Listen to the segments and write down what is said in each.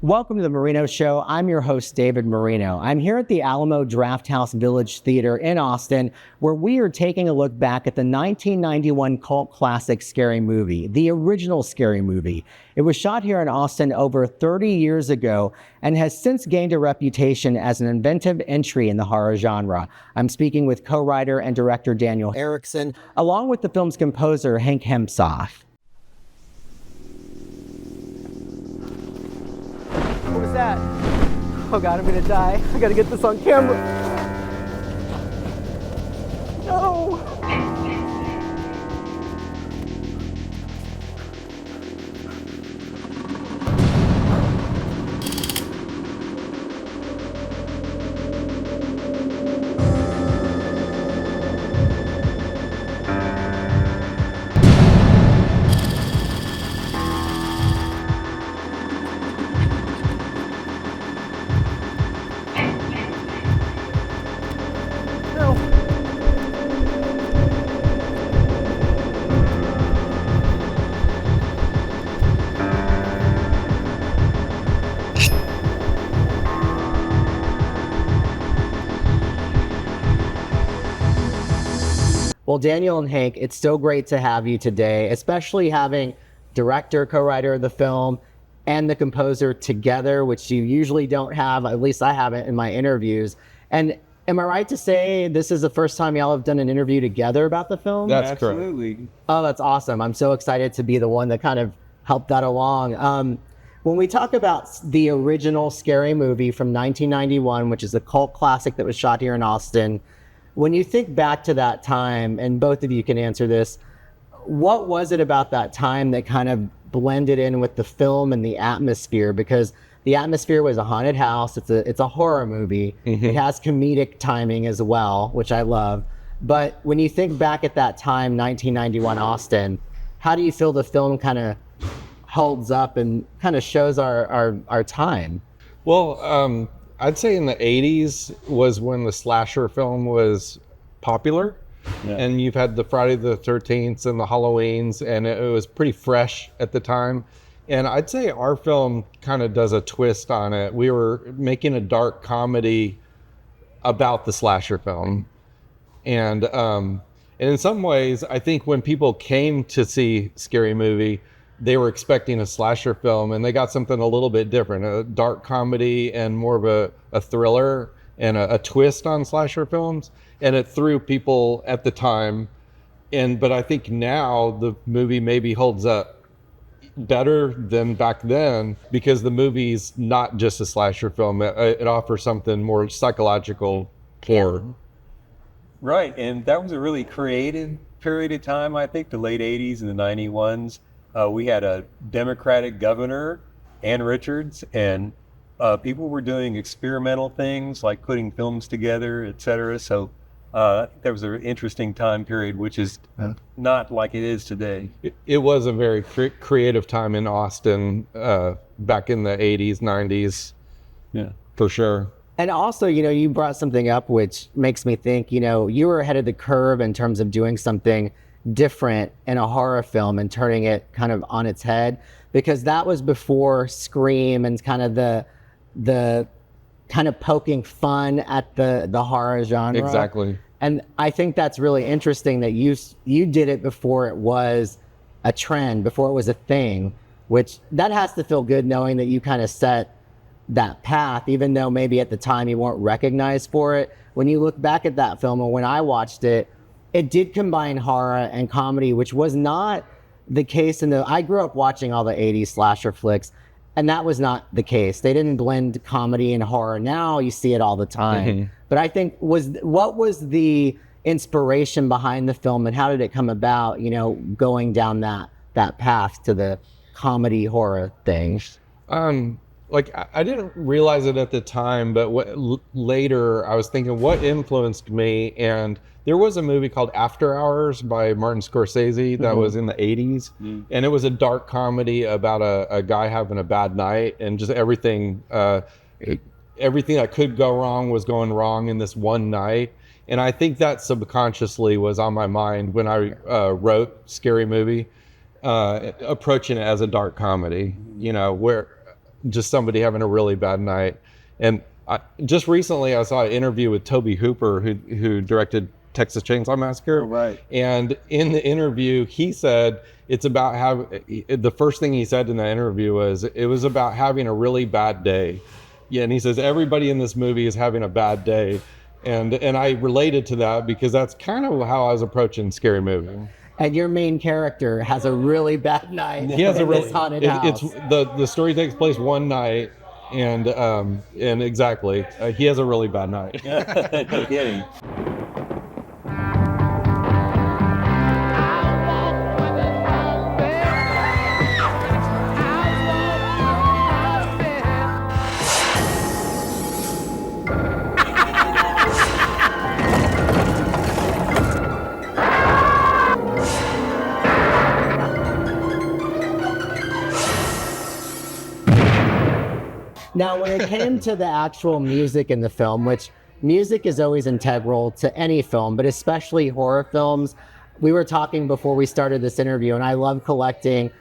Welcome to the Marino Show. I'm your host, David Marino. I'm here at the Alamo Drafthouse Village Theater in Austin, where we are taking a look back at the 1991 cult classic Scary Movie, the original Scary Movie. It was shot here in Austin over 30 years ago and has since gained a reputation as an inventive entry in the horror genre. I'm speaking with co-writer and director Daniel Erickson, along with the film's composer, Hank Hehmsoth. What was that? Oh God, I'm gonna die. I gotta get this on camera. No! Well, Daniel and Hank, it's so great to have you today, especially having director, co-writer of the film, and the composer together, which you usually don't have, at least I haven't in my interviews. And am I right to say this is the first time y'all have done an interview together about the film? That's Absolutely. correct. Oh, that's awesome. I'm so excited to be the one that kind of helped that along. When we talk about the original Scary Movie from 1991, which is a cult classic that was shot here in Austin, when you think back to that time, and both of you can answer this, what was it about that time that kind of blended in with the film and the atmosphere? Because the atmosphere was a haunted house. It's a horror movie. Mm-hmm. It has comedic timing as well, which I love. But when you think back at that time, 1991 Austin, how do you feel the film kind of holds up and kind of shows our time? Well, I'd say in the 80s was when the slasher film was popular. Yeah. And you've had the Friday the 13th and the Halloweens, and it was pretty fresh at the time. And I'd say our film kind of does a twist on it. We were making a dark comedy about the slasher film. And in some ways, I think when people came to see Scary Movie, they were expecting a slasher film, and they got something a little bit different, a dark comedy and more of a thriller and a twist on slasher films. And it threw people at the time. But I think now the movie maybe holds up better than back then, because the movie's not just a slasher film. It offers something more psychological horror. Right, and that was a really creative period of time, I think, the late 80s and the 91s. We had a Democratic governor, Ann Richards, and people were doing experimental things like putting films together, et cetera. So I think that was an interesting time period, which is not like it is today. It was a very creative time in Austin back in the 80s, 90s. Yeah, for sure. And also, you brought something up which makes me think, you were ahead of the curve in terms of doing something different in a horror film and turning it kind of on its head, because that was before Scream and kind of the kind of poking fun at the horror genre. Exactly. And I think that's really interesting that you did it before it was a trend, before it was a thing, which that has to feel good knowing that you kind of set that path, even though maybe at the time you weren't recognized for it. When you look back at that film, or when I watched it, it did combine horror and comedy, which was not the case I grew up watching all the 80s slasher flicks, and that was not the case. They didn't blend comedy and horror. Now you see it all the time. Mm-hmm. But I think what was the inspiration behind the film, and how did it come about, going down that path to the comedy horror things? I didn't realize it at the time, but later I was thinking what influenced me, and there was a movie called After Hours by Martin Scorsese that was in the 80s, and it was a dark comedy about a guy having a bad night, and just everything that could go wrong was going wrong in this one night. And I think that subconsciously was on my mind when I wrote Scary Movie, approaching it as a dark comedy, where just somebody having a really bad night. And just recently I saw an interview with Toby Hooper, who directed Texas Chainsaw Massacre. Oh, right. And in the interview, he said it's about the first thing he said in the interview was it was about having a really bad day. Yeah, and he says everybody in this movie is having a bad day. And I related to that because that's kind of how I was approaching Scary Movie. And your main character has a really bad night. He has a really haunted house. It's the story takes place one night, and exactly, he has a really bad night. No kidding. Now, when it came to the actual music in the film, which music is always integral to any film, but especially horror films, we were talking before we started this interview, and I love collecting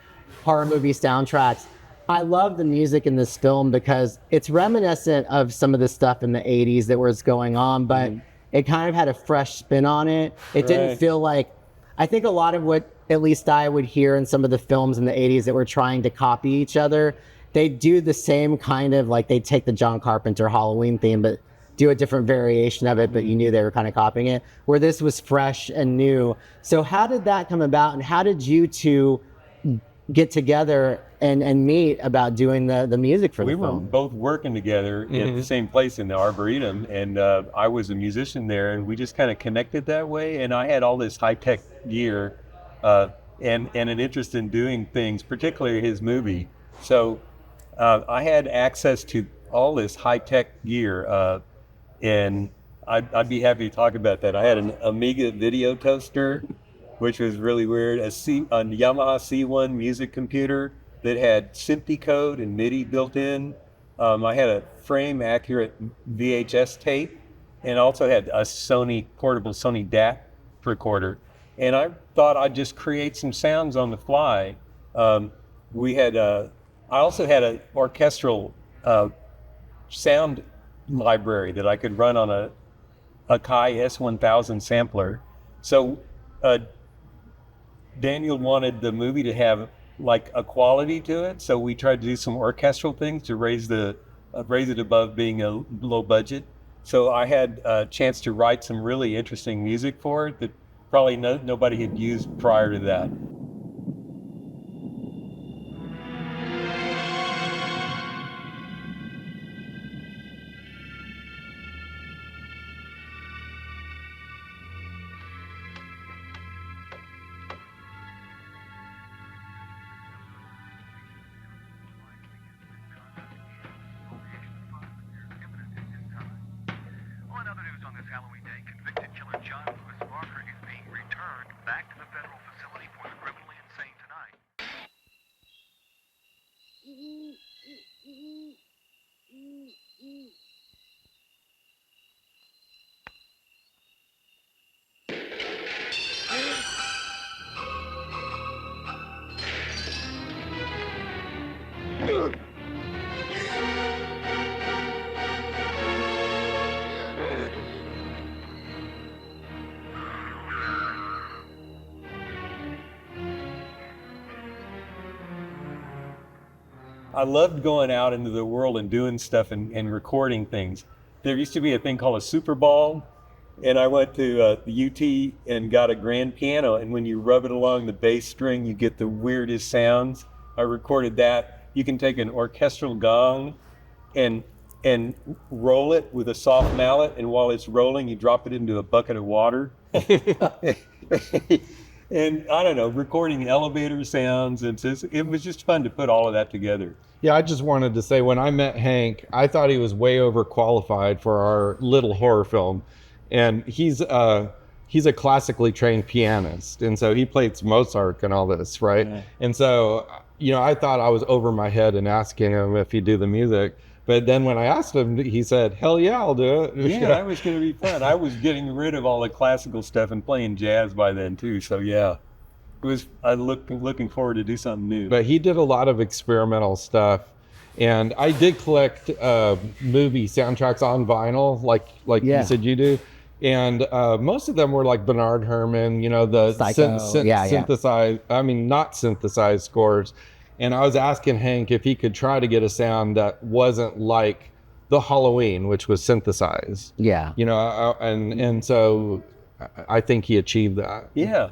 horror movie soundtracks. I love the music in this film because it's reminiscent of some of the stuff in the 80s that was going on, but it kind of had a fresh spin on it. It didn't feel like, I think a lot of what at least I would hear in some of the films in the 80s that were trying to copy each other, they do the same kind of, like they take the John Carpenter Halloween theme, but do a different variation of it, but you knew they were kind of copying it, where this was fresh and new. So how did that come about, and how did you two get together and meet about doing the music for the film? We were both working together at the same place in the Arboretum, and I was a musician there, and we just kind of connected that way, and I had all this high-tech gear and an interest in doing things, particularly his movie. So I had access to all this high-tech gear, and I'd be happy to talk about that. I had an Amiga video toaster, which was really weird, a Yamaha C1 music computer that had SMPTE code and MIDI built in. I had a frame-accurate VHS tape, and also had a portable Sony DAT recorder. And I thought I'd just create some sounds on the fly. I also had an orchestral sound library that I could run on a Akai S1000 sampler. So Daniel wanted the movie to have like a quality to it, so we tried to do some orchestral things to raise it above being a low budget. So I had a chance to write some really interesting music for it that probably nobody had used prior to that. Halloween day, convicted killer John Lewis Barker is being returned back to the federal facility for the criminally insane tonight. I loved going out into the world and doing stuff and recording things. There used to be a thing called a Super Ball, and I went to the UT and got a grand piano, and when you rub it along the bass string, you get the weirdest sounds. I recorded that. You can take an orchestral gong and roll it with a soft mallet, and while it's rolling, you drop it into a bucket of water. And I don't know, recording elevator sounds, and it was just fun to put all of that together. Yeah, I just wanted to say, when I met Hank, I thought he was way overqualified for our little horror film. And he's a classically trained pianist, and so he played Mozart and all this, right? Yeah. And so, I thought I was over my head in asking him if he'd do the music. But then when I asked him, he said, "Hell yeah, I'll do it." Yeah, that was going to be fun. I was getting rid of all the classical stuff and playing jazz by then too. So yeah, it was. I looking forward to do something new. But he did a lot of experimental stuff, And I did collect movie soundtracks on vinyl, like Yeah. you said you do. And most of them were like Bernard Herrmann, you know, the Psycho. Yeah. synthesized, I mean, not synthesized scores. And I was asking Hank if he could try to get a sound that wasn't like the Halloween, which was synthesized. Yeah. You know, and so I think he achieved that. Yeah.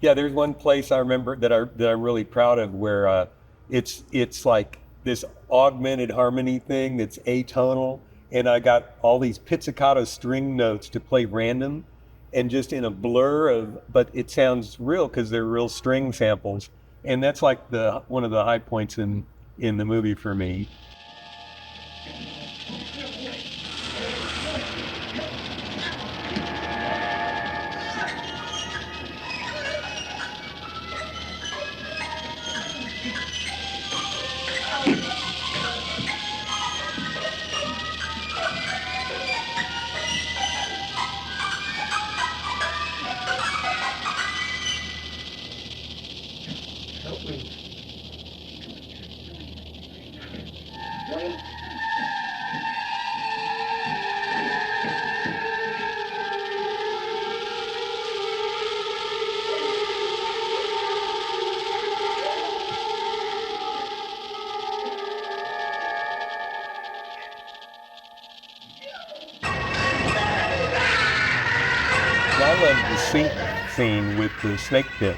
Yeah, there's one place I remember that I'm really proud of where it's like this augmented harmony thing that's atonal, and I got all these pizzicato string notes to play random and just in a blur of, but it sounds real because they're real string samples, and that's like one of the high points in the movie for me. I love the sink scene with the snake pit.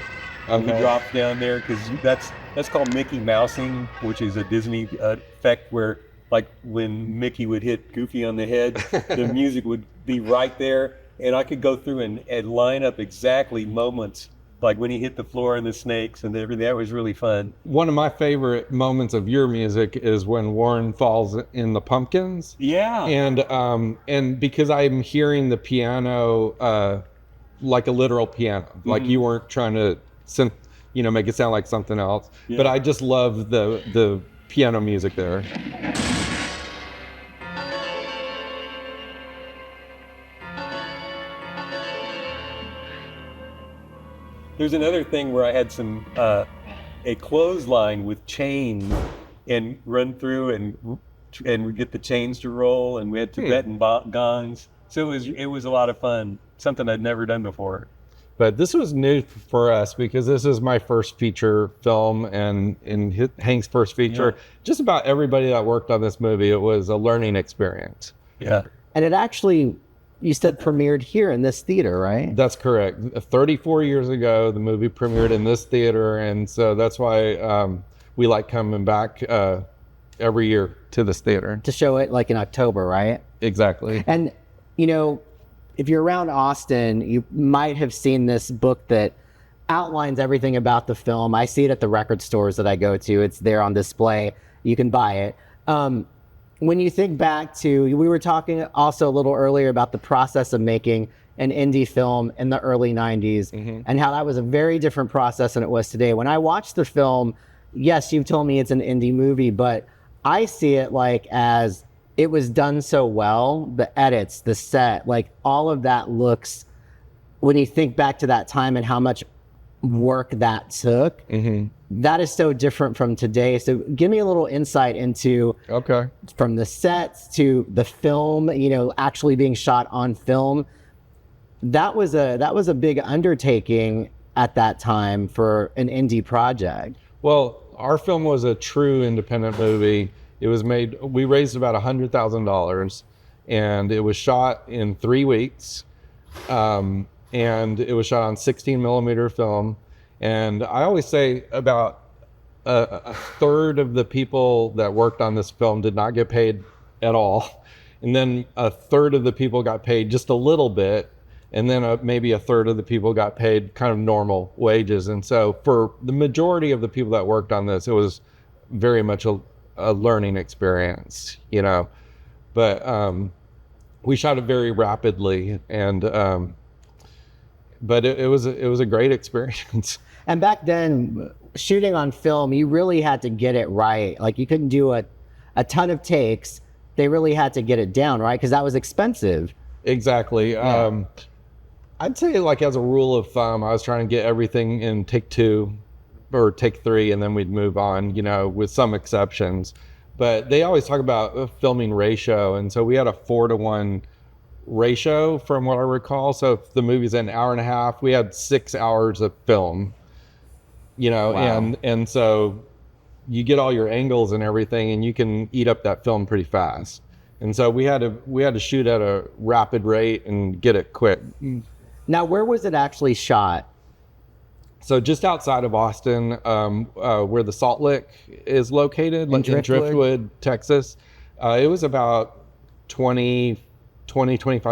Okay. We drop down there because that's called Mickey Mousing, which is a Disney effect where, like, when Mickey would hit Goofy on the head, the music would be right there, and I could go through and line up exactly moments, like when he hit the floor and the snakes and everything. That was really fun. One of my favorite moments of your music is when Warren falls in the pumpkins. Yeah. And because I'm hearing the piano like a literal piano, like you weren't trying to make it sound like something else. Yeah. But I just love the piano music there. There's another thing where I had some a clothesline with chains and run through and we get the chains to roll, and we had Tibetan gongs. So it was a lot of fun, something I'd never done before. But this was new for us because this is my first feature film and Hank's first feature. Yeah. Just about everybody that worked on this movie, it was a learning experience. Yeah. And it actually, you said, premiered here in this theater, right? That's correct. 34 years ago, the movie premiered in this theater, and so that's why we like coming back every year to this theater. To show it like in October, right? Exactly. And, you know, if you're around Austin, you might have seen this book that outlines everything about the film. I see it at the record stores that I go to. It's there on display. You can buy it. When you think back to, we were talking also a little earlier about the process of making an indie film in the early 90s and how that was a very different process than it was today. When I watched the film, yes, you've told me it's an indie movie, but I see it like as it was done so well, the edits, the set, like all of that looks, when you think back to that time and how much work that took, that is so different from today. So give me a little insight into, from the sets to the film, you know, actually being shot on film. That was a big undertaking at that time for an indie project. Well, our film was a true independent movie. It was made, we raised about $100,000, and it was shot in 3 weeks. And it was shot on 16 millimeter film. And I always say about a third of the people that worked on this film did not get paid at all. And then a third of the people got paid just a little bit. And then maybe a third of the people got paid kind of normal wages. And so for the majority of the people that worked on this, it was very much a learning experience, you know. But we shot it very rapidly, and but it was a great experience. And back then, shooting on film, you really had to get it right. Like, you couldn't do a ton of takes. They really had to get it down, right? Because that was expensive. Exactly. Yeah. I'd say, like, as a rule of thumb, I was trying to get everything in take 2 or take 3, and then we'd move on, you know, with some exceptions. but they always talk about a filming ratio, and so we had a 4-to-1 ratio from what I recall. So if the movie's an hour and a half, we had 6 hours of film, Wow. and so you get all your angles and everything, and you can eat up that film pretty fast. And so we had to shoot at a rapid rate and get it quick. Now, where was it actually shot? So just outside of Austin, where the Salt Lick is located, like in Driftwood, Texas. It was about 25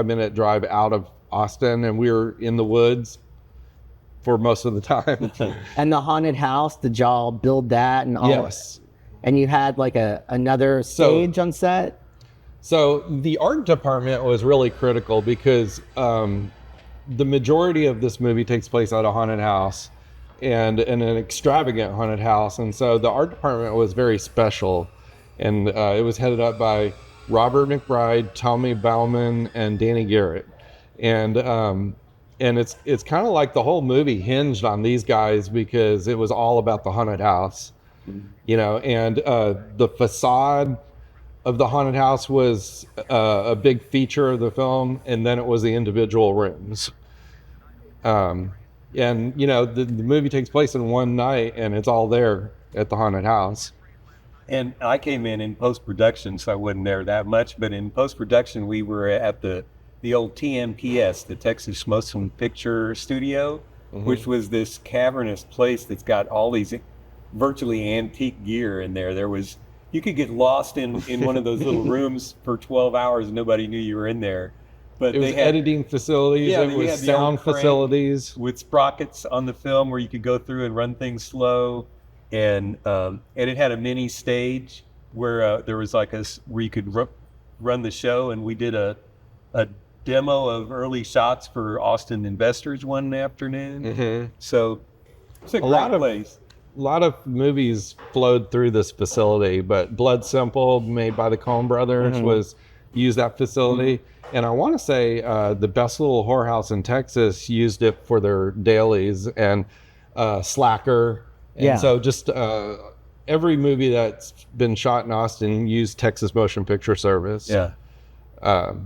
minute drive out of Austin, and we were in the woods for most of the time. And the haunted house, did y'all build that and all? Yes. And you had like another stage on set? So the art department was really critical because the majority of this movie takes place at a haunted house and in an extravagant haunted house. And so the art department was very special. And it was headed up by Robert McBride, Tommy Bauman, and Danny Garrett. And it's kind of like the whole movie hinged on these guys because it was all about the haunted house, and the facade of the haunted house was a big feature of the film, and then it was the individual rooms. The movie takes place in one night, and it's all there at the haunted house. And I came in post-production, so I wasn't there that much. But in post-production, we were at the old TMPS, the Texas Motion Picture Studio, which was this cavernous place that's got all these virtually antique gear in there. You could get lost in one of those little rooms for 12 hours and nobody knew you were in there. But it was editing facilities, it was sound facilities. With sprockets on the film where you could go through and run things slow. And it had a mini stage where there was where you could run the show, and we did a demo of early shots for Austin investors one afternoon. So it's a great place. A lot of movies flowed through this facility, but Blood Simple, made by the Coen brothers, used that facility. And I want to say the Best Little Whorehouse in Texas used it for their dailies, and Slacker. And so just every movie that's been shot in Austin used Texas Motion Picture Service. Yeah.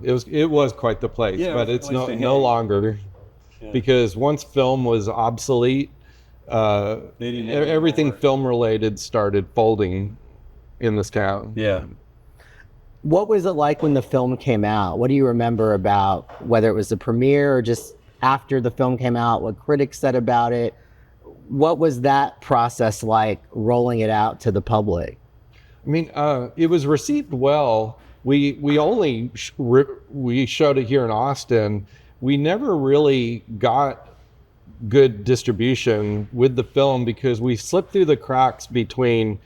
It was quite the place, but it's no longer, because once film was obsolete, everything film related started folding in this town. Yeah. What was it like when the film came out? What do you remember about whether it was the premiere or just after the film came out, what critics said about it? What was that process like, rolling it out to the public? I mean, it was received well. We only we showed it here in Austin. We never really got good distribution with the film because we slipped through the cracks between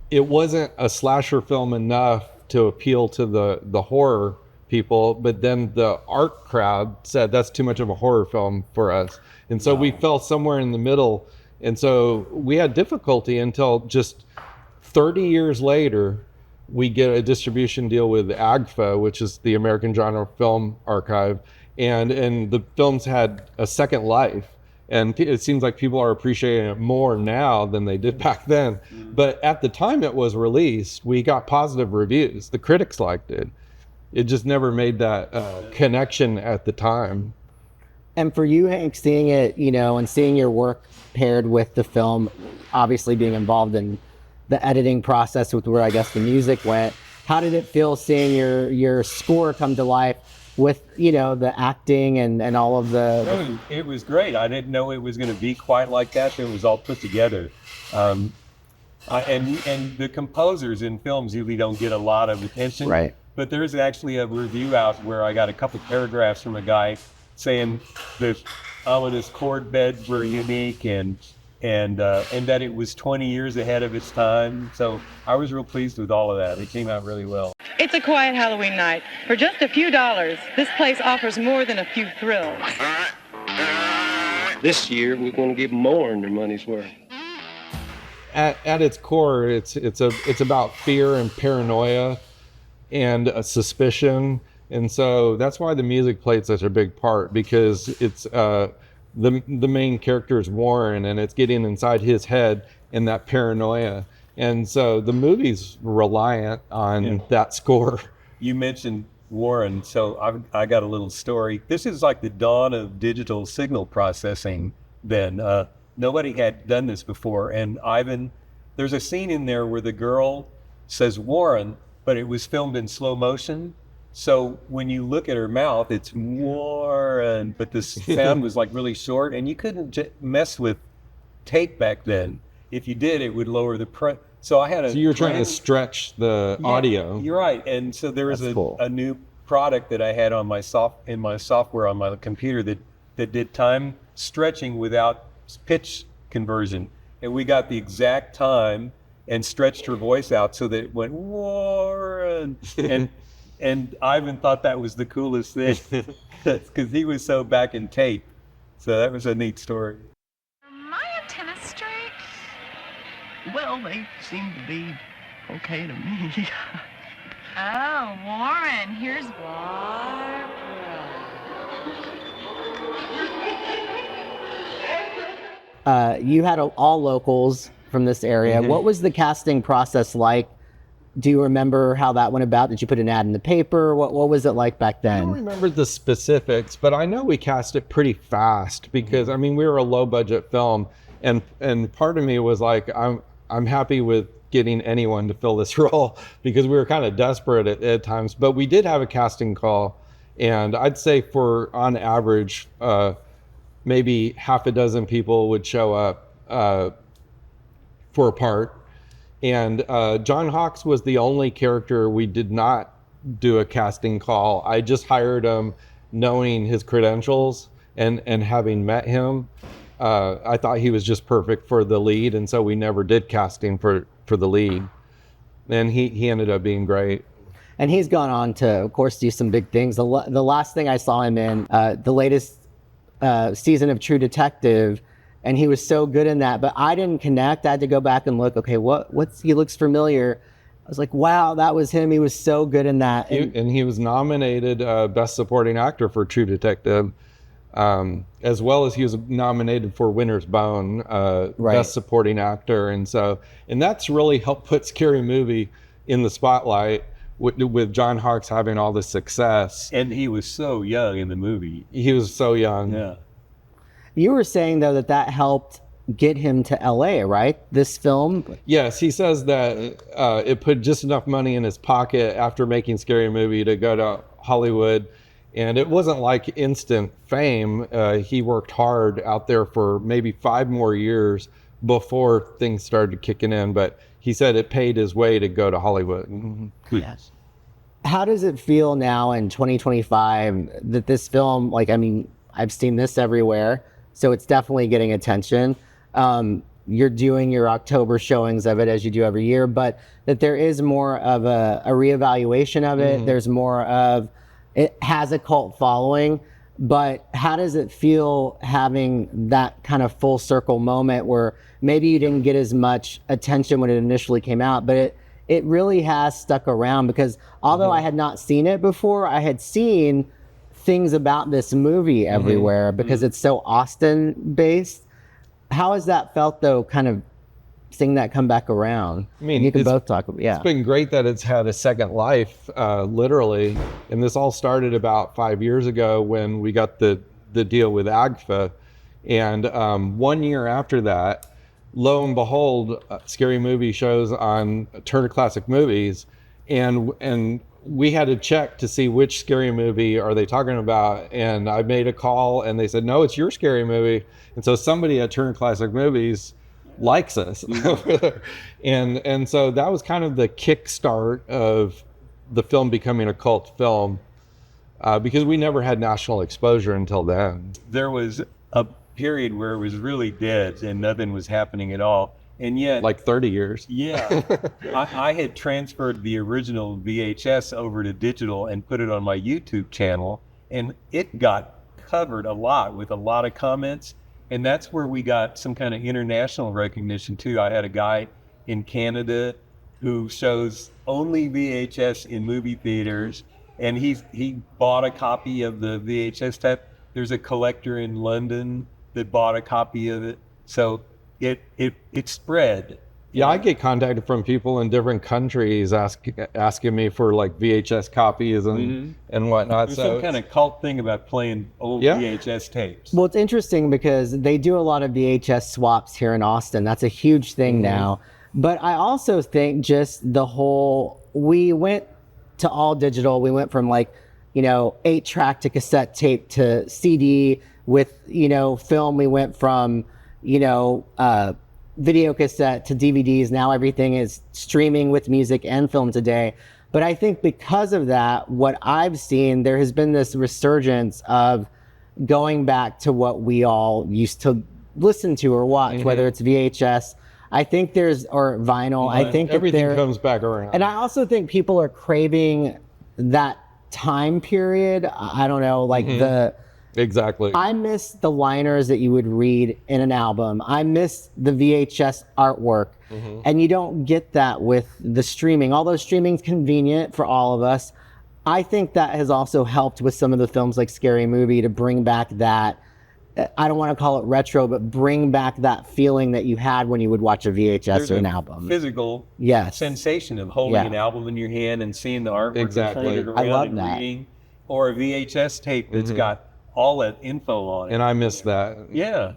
it wasn't a slasher film enough to appeal to the horror people, but then the art crowd said that's too much of a horror film for us. And so we fell somewhere in the middle. And so we had difficulty until just 30 years later, we get a distribution deal with AGFA, which is the American Genre Film Archive. And the films had a second life. And it seems like people are appreciating it more now than they did back then. But at the time it was released, we got positive reviews. The critics liked it. It just never made that connection at the time. And for you, Hank, seeing it, and seeing your work paired with the film, obviously being involved in the editing process with where I guess the music went, how did it feel seeing your score come to life with, the acting and all of the... It was great. I didn't know it was going to be quite like that. It was all put together. And the composers in films usually don't get a lot of attention. Right. But there's actually a review out where I got a couple paragraphs from a guy saying the ominous chord beds were unique and that it was 20 years ahead of its time. So I was real pleased with all of that. It came out really well. It's a quiet Halloween night. For just a few dollars, this place offers more than a few thrills. This year, we're going to give more than their money's worth. At its core, it's about fear and paranoia and a suspicion. And so that's why the music played such a big part, because it's the main character is Warren, and it's getting inside his head and that paranoia. And so the movie's reliant on that score. You mentioned Warren, so I got a little story. This is like the dawn of digital signal processing then. Nobody had done this before. And Ivan, there's a scene in there where the girl says Warren, but it was filmed in slow motion. So when you look at her mouth, it's Warren, but the sound was like really short, and you couldn't mess with tape back then. If you did, it would lower the So I had a. So you were trying to stretch the audio. You're right, and so there was cool. a new product that I had on my software on my computer that did time stretching without pitch conversion, and we got the exact time and stretched her voice out so that it went Warren and Ivan thought that was the coolest thing because he was so back in tape. So that was a neat story. Am I a tennis straight? Well, they seem to be okay to me. Oh, Warren, here's Barbara. You had all locals from this area. What was the casting process like? Do you remember how that went about? Did you put an ad in the paper? What was it like back I don't then? remember the specifics, but I know we cast it pretty fast because I mean we were a low budget film, and part of me was like I'm happy with getting anyone to fill this role because we were kind of desperate at times. But we did have a casting call, and I'd say for on average, maybe half a dozen people would show up for a part. And John Hawkes was the only character we did not do a casting call. I just hired him knowing his credentials and having met him. I thought he was just perfect for the lead, and so we never did casting for the lead. And he ended up being great. And he's gone on to, of course, do some big things. The last thing I saw him in, the latest season of True Detective, and he was so good in that, but I didn't connect. I had to go back and look, okay, what's he looks familiar. I was like, wow, that was him. He was so good in that. And he was nominated Best Supporting Actor for True Detective, as well as he was nominated for Winter's Bone, Best Supporting Actor. And that's really helped put Scary Movie in the spotlight with John Hawkes having all this success. And he was so young in the movie. He was so young. Yeah. You were saying, though, that helped get him to LA, right? This film? Yes, he says that it put just enough money in his pocket after making Scary Movie to go to Hollywood. And it wasn't like instant fame. He worked hard out there for maybe 5 more years before things started kicking in. But he said it paid his way to go to Hollywood. Yes. How does it feel now in 2025 that this film, I've seen this everywhere, so it's definitely getting attention. You're doing your October showings of it as you do every year, but that there is more of a reevaluation of it. There's more of, it has a cult following, but how does it feel having that kind of full circle moment where maybe you didn't get as much attention when it initially came out, but it really has stuck around? Because although I had not seen it before, I had seen things about this movie everywhere because it's so Austin based. How has that felt, though, kind of seeing that come back around? I mean, you can both talk about. It's been great that it's had a second life, literally. And this all started about 5 years ago when we got the deal with AGFA. And 1 year after that, lo and behold, Scary Movie shows on Turner Classic Movies, and we had to check to see which Scary Movie are they talking about. And I made a call and they said, no, it's your Scary Movie. And so somebody at Turner Classic Movies likes us. and so that was kind of the kickstart of the film becoming a cult film, because we never had national exposure until then. There was a period where it was really dead and nothing was happening at all. And yet, like 30 years. Yeah. I had transferred the original VHS over to digital and put it on my YouTube channel, and it got covered a lot with a lot of comments. And that's where we got some kind of international recognition too. I had a guy in Canada who shows only VHS in movie theaters, and he bought a copy of the VHS tape. There's a collector in London that bought a copy of it. So it spread, Yeah, I get contacted from people in different countries asking me for like VHS copies and whatnot. There's So some kind of cult thing about playing old Yeah. VHS tapes. Well, it's interesting because they do a lot of VHS swaps here in Austin. That's a huge thing now. But I also think just we went to all digital. We went from 8-track to cassette tape to CD with, film. We went from, video cassette to DVDs. Now everything is streaming with music and film today. But I think because of that, what I've seen, there has been this resurgence of going back to what we all used to listen to or watch, whether it's VHS, or vinyl. I think everything comes back around. and I also think people are craving that time period. I don't know, Exactly. I miss the liners that you would read in an album. I miss the VHS artwork. And you don't get that with the streaming. Although streaming's convenient for all of us, I think that has also helped with some of the films like Scary Movie to bring back that, I don't want to call it retro, but bring back that feeling that you had when you would watch a VHS There's or an a album. physical Yes. sensation of holding an album in your hand and seeing the artwork Exactly. played I around love and that. reading, or a VHS tape that's got all that info on it. And I miss that. Yeah.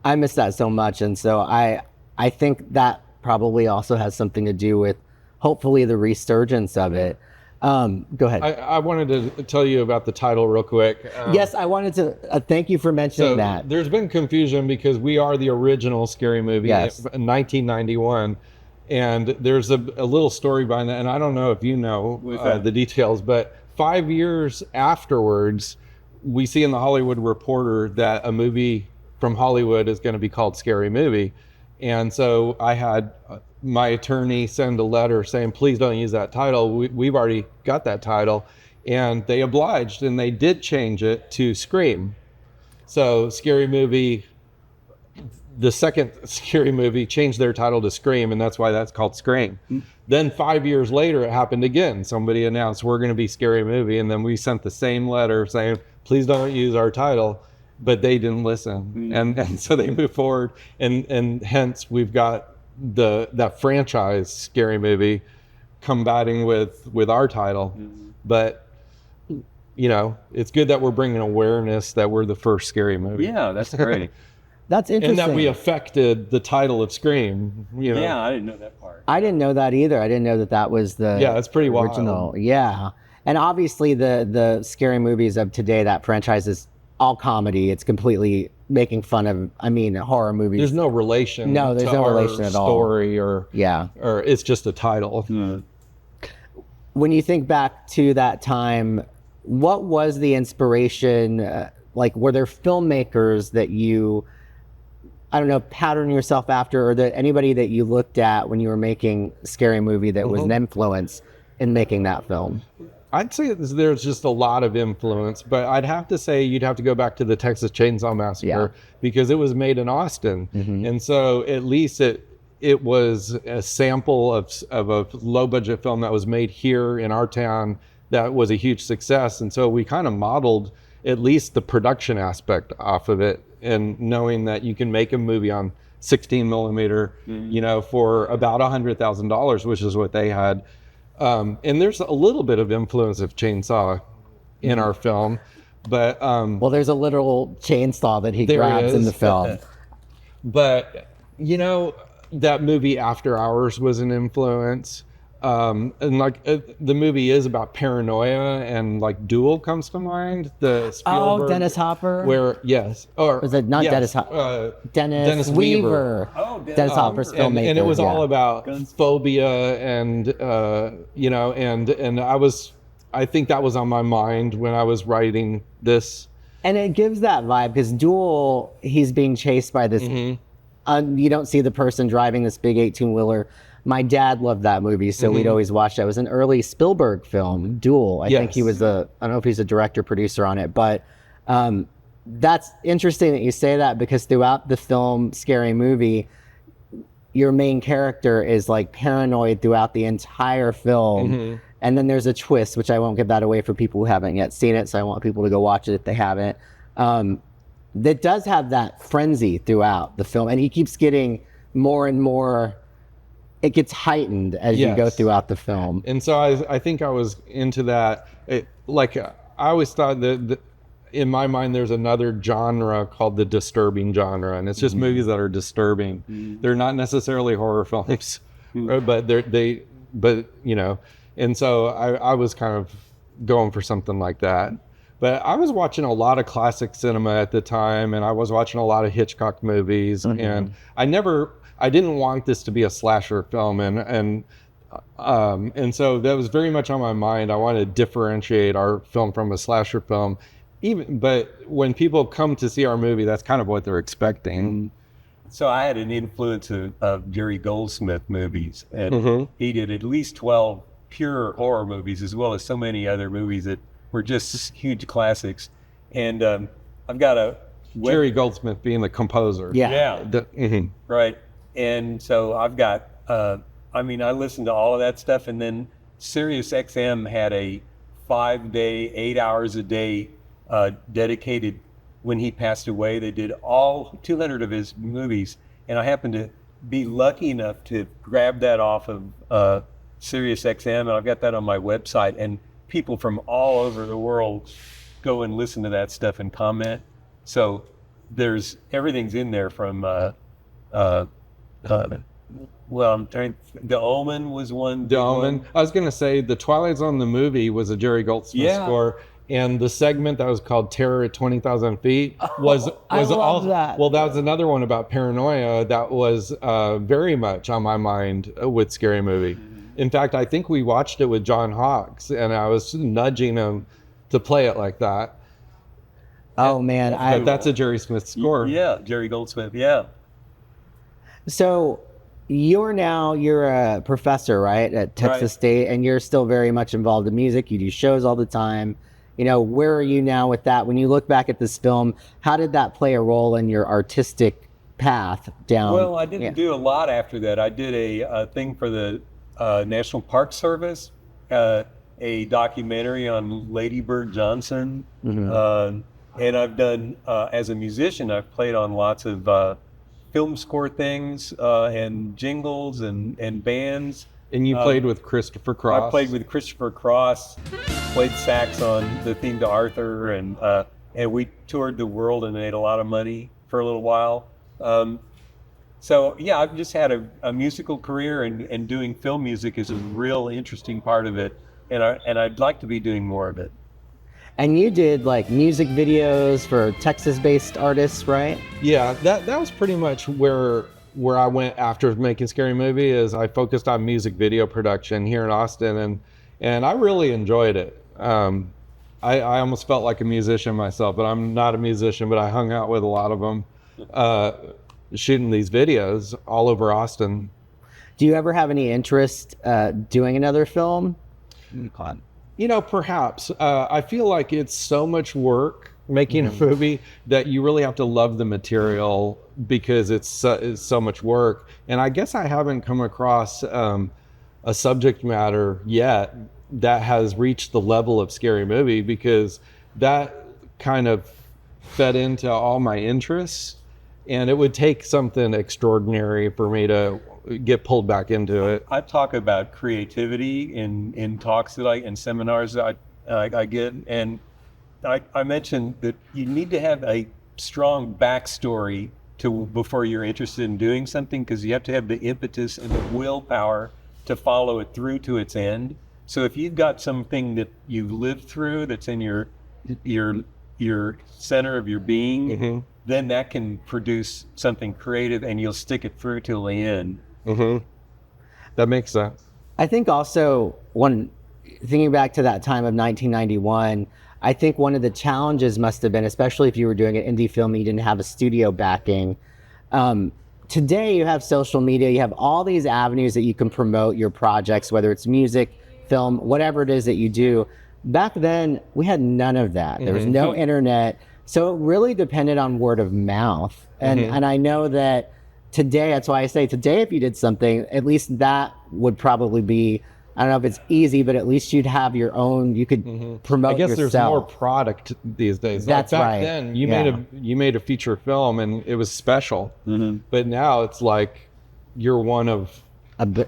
I miss that so much. And so I think that probably also has something to do with hopefully the resurgence of it. Go ahead. I wanted to tell you about the title real quick. Yes, I wanted to thank you for mentioning that. There's been confusion because we are the original Scary Movie Yes. in 1991. And there's a little story behind that. And I don't know if you know the details, but 5 years afterwards, we see in the Hollywood Reporter that a movie from Hollywood is going to be called Scary Movie. And so I had my attorney send a letter saying, please don't use that title. We've already got that title. And they obliged, and they did change it to Scream. So Scary Movie, the second Scary Movie, changed their title to Scream, and that's why that's called Scream. Then 5 years later, it happened again. Somebody announced, we're going to be Scary Movie, and then we sent the same letter saying, please don't use our title, but they didn't listen. And so they moved forward, and hence we've got that franchise Scary Movie combating with our title. But it's good that we're bringing awareness that we're the first Scary Movie. Yeah, that's great. That's interesting. And that we affected the title of Scream. Yeah, I didn't know that part. I didn't know that either. I didn't know that was the It's pretty original. wild. Yeah. And obviously the Scary Movies of today, that franchise is all comedy. It's completely making fun of, horror movies. There's no relation. No, there's to no our relation at all. Story or it's just a title. When you think back to that time, what was the inspiration? Were there filmmakers that you, pattern yourself after, or that anybody that you looked at when you were making Scary Movie that was an influence in making that film? I'd say there's just a lot of influence, but I'd have to say you'd have to go back to the Texas Chainsaw Massacre because it was made in Austin. And so at least it was a sample of a low budget film that was made here in our town that was a huge success. And so we kind of modeled at least the production aspect off of it, and knowing that you can make a movie on 16 millimeter, for about $100,000, which is what they had. And there's a little bit of influence of Chainsaw in our film, but well, there's a literal chainsaw that he There grabs in is. the film. but that movie After Hours was an influence. And the movie is about paranoia, and Duel comes to mind. The Spielberg, Dennis Hopper. or Was it not yes, Dennis Hopper? Dennis Weaver. Oh, Dennis Hopper's filmmaker. and it was all yeah. about phobia, and and I think that was on my mind when I was writing this. And it gives that vibe because Duel, he's being chased by this. You don't see the person driving this big 18-wheeler. My dad loved that movie, so we'd always watch that. It was an early Spielberg film, Duel. I think he was I don't know if he's a director, producer on it, but that's interesting that you say that, because throughout the film Scary Movie, your main character is paranoid throughout the entire film. And then there's a twist, which I won't give that away for people who haven't yet seen it, so I want people to go watch it if they haven't. That does have that frenzy throughout the film, and he keeps getting more and more it gets heightened as you go Yes. throughout the film. And so I think I was into that. I always thought that in my mind, there's another genre called the disturbing genre, and it's just movies that are disturbing. They're not necessarily horror films, but but you know, and so I was kind of going for something like that. But I was watching a lot of classic cinema at the time, and I was watching a lot of Hitchcock movies, and I didn't want this to be a slasher film, and so that was very much on my mind. I wanted to differentiate our film from a slasher film, but when people come to see our movie, that's kind of what they're expecting. So I had an influence of Jerry Goldsmith movies, and he did at least 12 pure horror movies, as well as so many other movies that were just huge classics. And I've got a Jerry Goldsmith being the composer. Yeah. Right. And so I've got, I listened to all of that stuff, and then Sirius XM had a 5-day, 8 hours a day dedicated. When he passed away, they did all 200 of his movies, and I happened to be lucky enough to grab that off of Sirius XM, and I've got that on my website, and people from all over the world go and listen to that stuff and comment. So everything's in there from The Omen was one. The Omen. I was going to say the Twilight Zone, the movie, was a Jerry Goldsmith score. And the segment that was called Terror at 20,000 Feet was I love all that. Well, that was another one about paranoia that was very much on my mind with Scary Movie. In fact, I think we watched it with John Hawkes, and I was nudging him to play it like that. Oh man, But that's a Jerry Smith score. Yeah, Jerry Goldsmith. Yeah. So you're a professor, right, at Texas State, and you're still very much involved in music. You do shows all the time. You know, where are you now with that? When you look back at this film, how did that play a role in your artistic path down? Well, I didn't do a lot after that. I did a thing for the National Park Service, a documentary on Lady Bird Johnson. And I've done, as a musician, I've played on lots of film score things and jingles and bands. And you played with Christopher Cross. I played with Christopher Cross, played sax on the theme to Arthur, and we toured the world and made a lot of money for a little while. So yeah, I've just had a musical career, and doing film music is a real interesting part of it, and I'd like to be doing more of it. And you did like music videos for Texas-based artists, right? Yeah, that was pretty much where I went after making Scary Movie. Is I focused on music video production here in Austin, and I really enjoyed it. I almost felt like a musician myself, but I'm not a musician, but I hung out with a lot of them shooting these videos all over Austin. Do you ever have any interest doing another film? You know, perhaps. I feel like it's so much work making a movie that you really have to love the material, because it's so much work. And I guess I haven't come across a subject matter yet that has reached the level of Scary Movie, because that kind of fed into all my interests, and it would take something extraordinary for me to get pulled back into it. I talk about creativity in talks that and seminars that I get, and I mentioned that you need to have a strong backstory before you're interested in doing something, because you have to have the impetus and the willpower to follow it through to its end. So if you've got something that you've lived through that's in your center of your being, then that can produce something creative, and you'll stick it through till the end. That makes sense. I think also, thinking back to that time of 1991, I think one of the challenges must have been, especially if you were doing an indie film and you didn't have a studio backing. Today you have social media, you have all these avenues that you can promote your projects, whether it's music, film, whatever it is that you do. Back then, we had none of that. There was no internet. So it really depended on word of mouth. And I know that today, that's why I say today, if you did something, at least that would probably be, I don't know if it's easy, but at least you'd have your own, you could promote yourself. I guess there's more product these days. That's back right. then, you made a feature film and it was special. But now it's like you're one of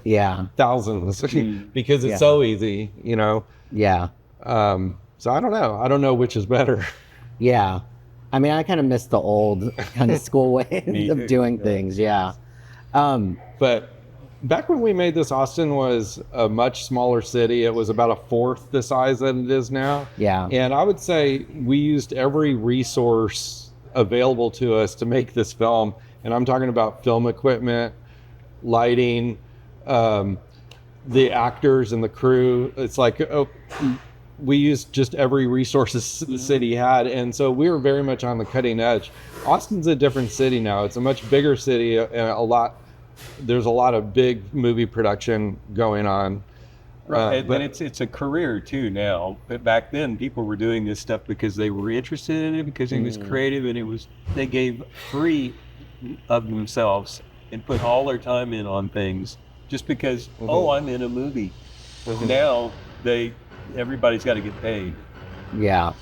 Yeah. thousands because it's Yeah. so easy, you know. Yeah. So I don't know. I don't know which is better. Yeah. I mean, I kind of miss the old kind of school way Me of too. doing things. Yeah. But back when we made this, Austin was a much smaller city. It was about a fourth the size that it is now. Yeah. And I would say we used every resource available to us to make this film. And I'm talking about film equipment, lighting, the actors and the crew. It's like, we used just every resource the city had, and so we were very much on the cutting edge. Austin's a different city now. It's a much bigger city, and there's a lot of big movie production going on. Right, But and it's a career too now. But back then, people were doing this stuff because they were interested in it, because it was creative, and they gave free of themselves and put all their time in on things just because I'm in a movie. Now everybody's got to get paid. Yeah.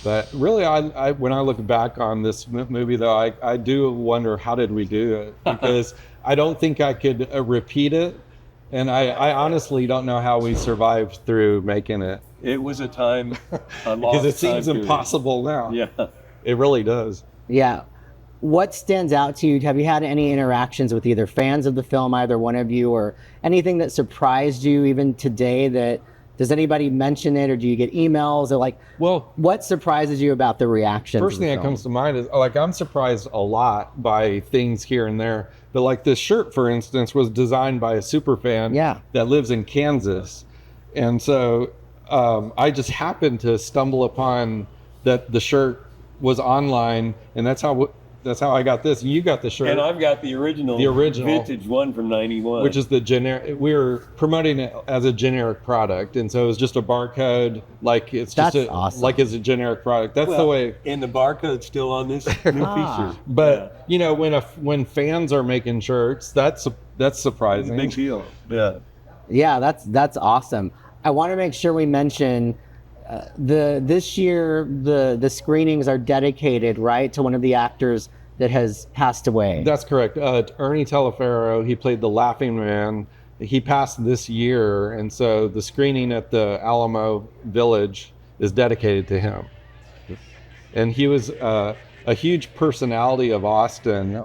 But really, I when I look back on this movie, though, I do wonder, how did we do it? Because I don't think I could repeat it. And I honestly don't know how we survived through making it. It was a time, a Because lost it seems time period. impossible now. Yeah. It really does. Yeah. What stands out to you? Have you had any interactions with either fans of the film, either one of you, or anything that surprised you even today? Does anybody mention it, or do you get emails, or like, Well, what surprises you about the reaction? first thing that comes to mind is, like, I'm surprised a lot by things here and there. But like this shirt, for instance, was designed by a super fan that lives in Kansas. And so I just happened to stumble upon that the shirt was online, and that's how I got this. And you got the shirt. And I've got the original vintage one from '91, which is the generic. We were promoting it as a generic product, and so it was just a barcode, like it's just awesome. like it's a generic product. That's the way. And the barcode's still on this new T-shirt. But you know, when fans are making shirts, that's surprising. Big deal. Yeah. Yeah, that's awesome. I want to make sure we mention this year the screenings are dedicated, right, to one of the actors that has passed away. That's correct. Ernie Teleferro, he played the Laughing Man. He passed this year, and so the screening at the Alamo Village is dedicated to him. And he was a huge personality of Austin.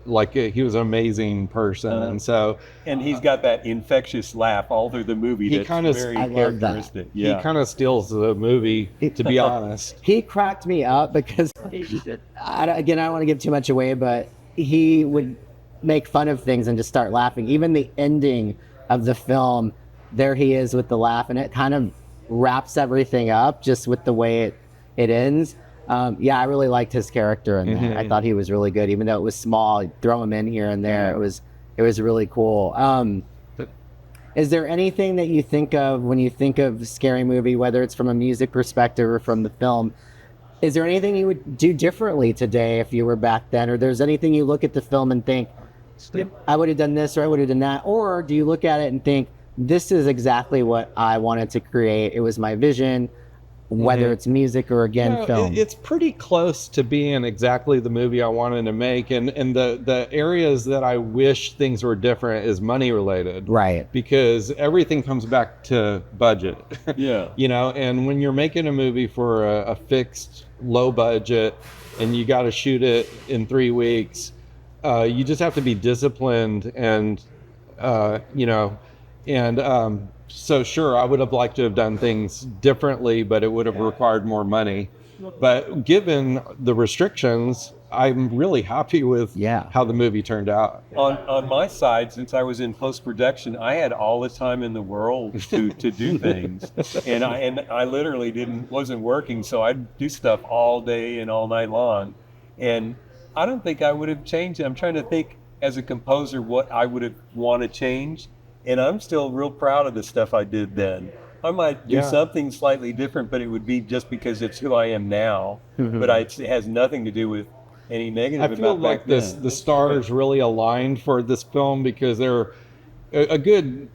He was an amazing person, and he's got that infectious laugh all through the movie. That's very characteristic. He kind of steals the movie, to be honest. He cracked me up because, again, I don't want to give too much away, but he would make fun of things and just start laughing. Even the ending of the film, there he is with the laugh, and it kind of wraps everything up just with the way it ends. I really liked his character in that. I thought he was really good, even though it was small. He'd throw him in here and there. It was really cool. Is there anything that you think of when you think of Scary Movie, whether it's from a music perspective or from the film? Is there anything you would do differently today if you were back then? Or there's anything you look at the film and think, I would have done this or I would have done that? Or do you look at it and think, this is exactly what I wanted to create? It was my vision. Whether it's music or film. It's pretty close to being exactly the movie I wanted to make, and the areas that I wish things were different is money related, right? Because everything comes back to budget. Yeah. You know, and when you're making a movie for a fixed low budget and you got to shoot it in 3 weeks, you just have to be disciplined and so sure, I would have liked to have done things differently, but it would have required more money. But given the restrictions, I'm really happy with how the movie turned out. On my side, since I was in post-production, I had all the time in the world to do things. And I literally wasn't working, so I'd do stuff all day and all night long. And I don't think I would have changed it. I'm trying to think as a composer what I would have want to change. And I'm still real proud of the stuff I did then. I might do something slightly different, but it would be just because it's who I am now. But it has nothing to do with any negative I feel about like back then. the stars really aligned for this film, because there were a good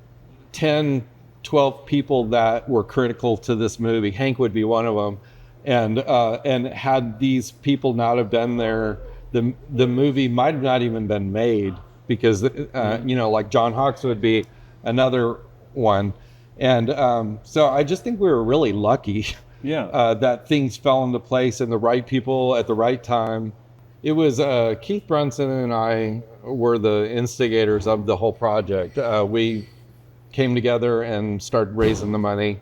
10, 12 people that were critical to this movie. Hank would be one of them. And had these people not have been there, the movie might have not even been made. because like John Hawkes would be another one. And so I just think we were really lucky that things fell into place and the right people at the right time. It was Keith Brunson and I were the instigators of the whole project. We came together and started raising the money.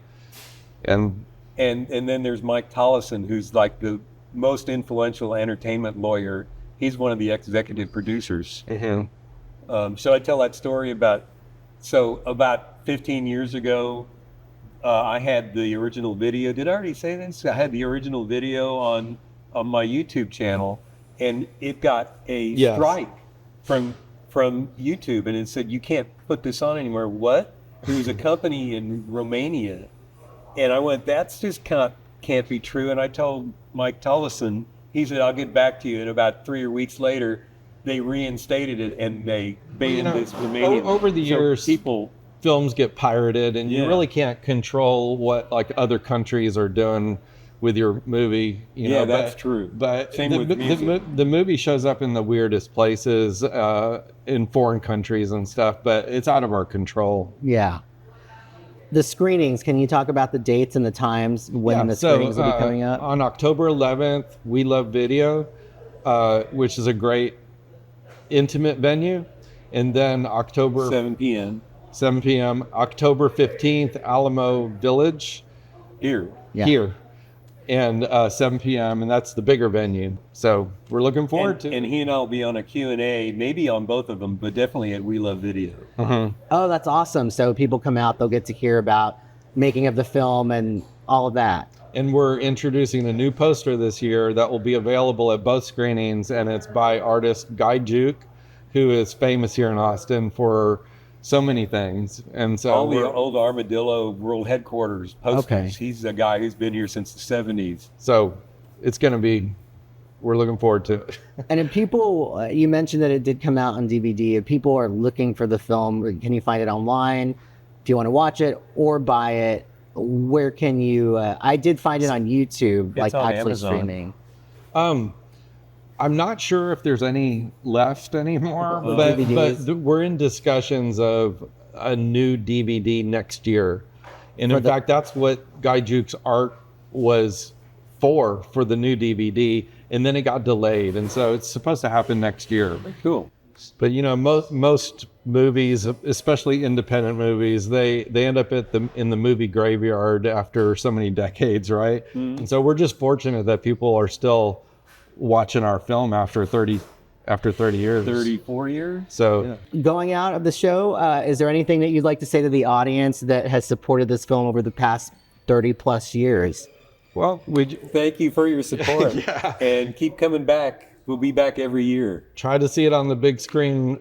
And then there's Mike Tollison, who's like the most influential entertainment lawyer. He's one of the executive producers. So I tell that story about 15 years ago, I had the original video. Did I already say this? I had the original video on my YouTube channel, and it got a strike from YouTube, and it said, you can't put this on anymore. What? It was a company in Romania. And I went, that's just can't be true. And I told Mike Tollison, he said, I'll get back to you. And about 3 weeks later, they reinstated it and they banned this Romanian. Over the years, films get pirated, and you really can't control what like other countries are doing with your movie. That's true. But same with music. The movie shows up in the weirdest places in foreign countries and stuff, but it's out of our control. Yeah. The screenings, can you talk about the dates and the times when the screenings will be coming up? On October 11th, We Love Video, which is a great intimate venue. And then 7 p.m. October 15th, Alamo Village. Here. And 7 p.m. and that's the bigger venue. So we're looking forward to it. And he and I will be on a Q&A, maybe on both of them, but definitely at We Love Video. Oh, that's awesome. So people come out, they'll get to hear about making of the film and all of that. And we're introducing a new poster this year that will be available at both screenings, and it's by artist Guy Juke, who is famous here in Austin for so many things. And so all the old Armadillo World Headquarters posters. Okay. He's a guy who's been here since the 70s. So it's going to be, we're looking forward to it. And if people, you mentioned that it did come out on DVD. If people are looking for the film, can you find it online if you want to watch it or buy it? Where can you, I did find it on YouTube, It's on actually Amazon. streaming. I'm not sure if there's any left anymore, DVDs. but we're in discussions of a new DVD next year. And in fact, that's what Guy Juke's art was for the new DVD. And then it got delayed. And so it's supposed to happen next year. Cool. But most movies, especially independent movies, they end up in the movie graveyard after so many decades, right? And so we're just fortunate that people are still watching our film after 30 years. 34 years? So Going out of the show, is there anything that you'd like to say to the audience that has supported this film over the past 30 plus years? well, we Thank you for your support. And keep coming back. We'll be back every year. try to see it on the big screen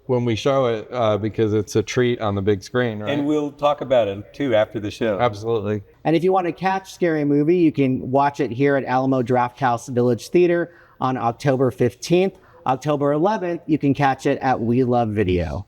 when we show it because it's a treat on the big screen, right? And we'll talk about it too after the show. Absolutely. And if you want to catch Scary Movie, you can watch it here at Alamo Drafthouse Village Theater on October 15th. October 11th, you can catch it at We Love Video.